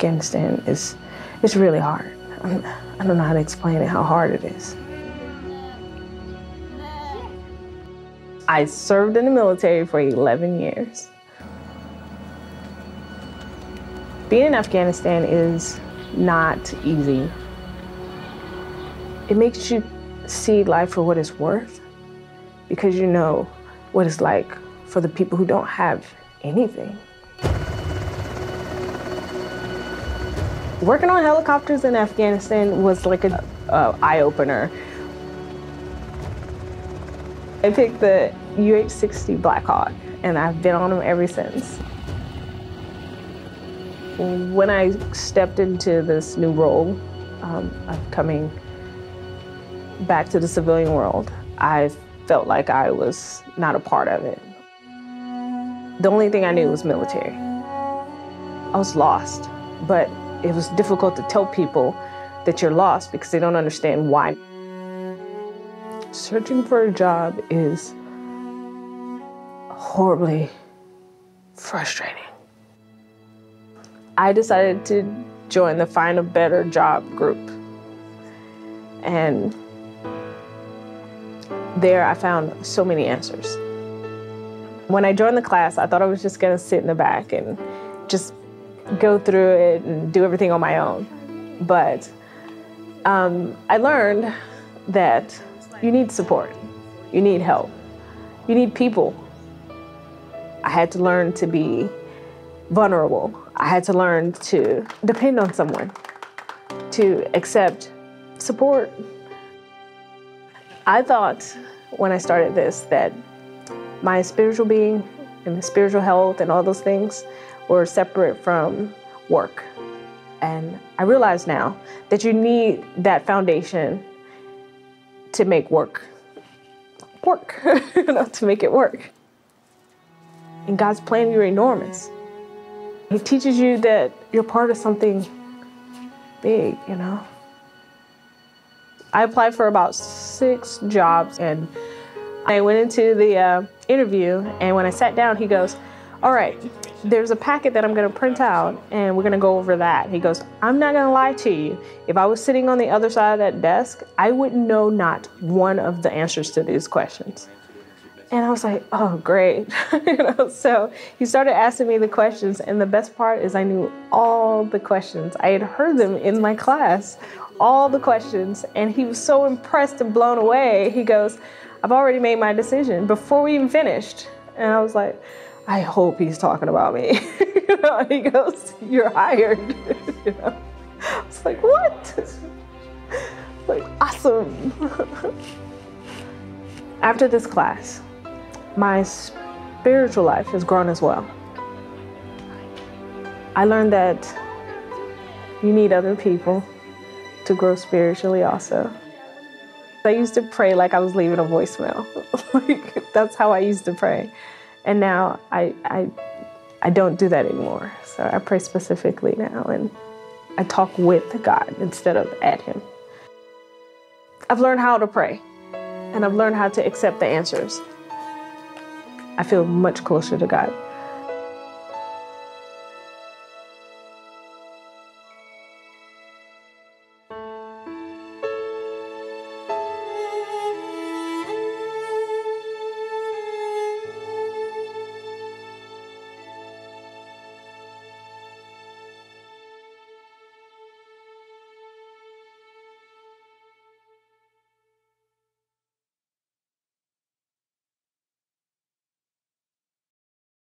Afghanistan is really hard. I don't know how to explain it, how hard it is. I served in the military for 11 years. Being in Afghanistan is not easy. It makes you see life for what it's worth, because you know what it's like for the people who don't have anything. Working on helicopters in Afghanistan was like an eye-opener. I picked the UH-60 Black Hawk, and I've been on them ever since. When I stepped into this new role of coming back to the civilian world, I felt like I was not a part of it. The only thing I knew was military. I was lost, but it was difficult to tell people that you're lost because they don't understand why. Searching for a job is horribly frustrating. I decided to join the Find a Better Job group. And there I found so many answers. When I joined the class, I thought I was just gonna sit in the back and just go through it and do everything on my own. But I learned that you need support, you need help, you need people. I had to learn to be vulnerable. I had to learn to depend on someone, to accept support. I thought when I started this that my spiritual being and my spiritual health and all those things were separate from work. And I realize now that you need that foundation to make work, to make it work. In God's plan, you're enormous. He teaches you that you're part of something big, you know? I applied for about 6 jobs, and I went into the interview, and when I sat down, he goes, all right, there's a packet that I'm gonna print out, and we're gonna go over that. He goes, I'm not gonna lie to you. If I was sitting on the other side of that desk, I wouldn't know not one of the answers to these questions. And I was like, oh, great. So he started asking me the questions, and the best part is I knew all the questions. I had heard them in my class, all the questions, and he was so impressed and blown away. He goes, I've already made my decision before we even finished. And I was like, I hope he's talking about me. He goes, you're hired. I was like, what? Like, awesome. After this class, my spiritual life has grown as well. I learned that you need other people to grow spiritually also. I used to pray like I was leaving a voicemail. That's how I used to pray. And now I don't do that anymore. So I pray specifically now, and I talk with God instead of at Him. I've learned how to pray, and I've learned how to accept the answers. I feel much closer to God.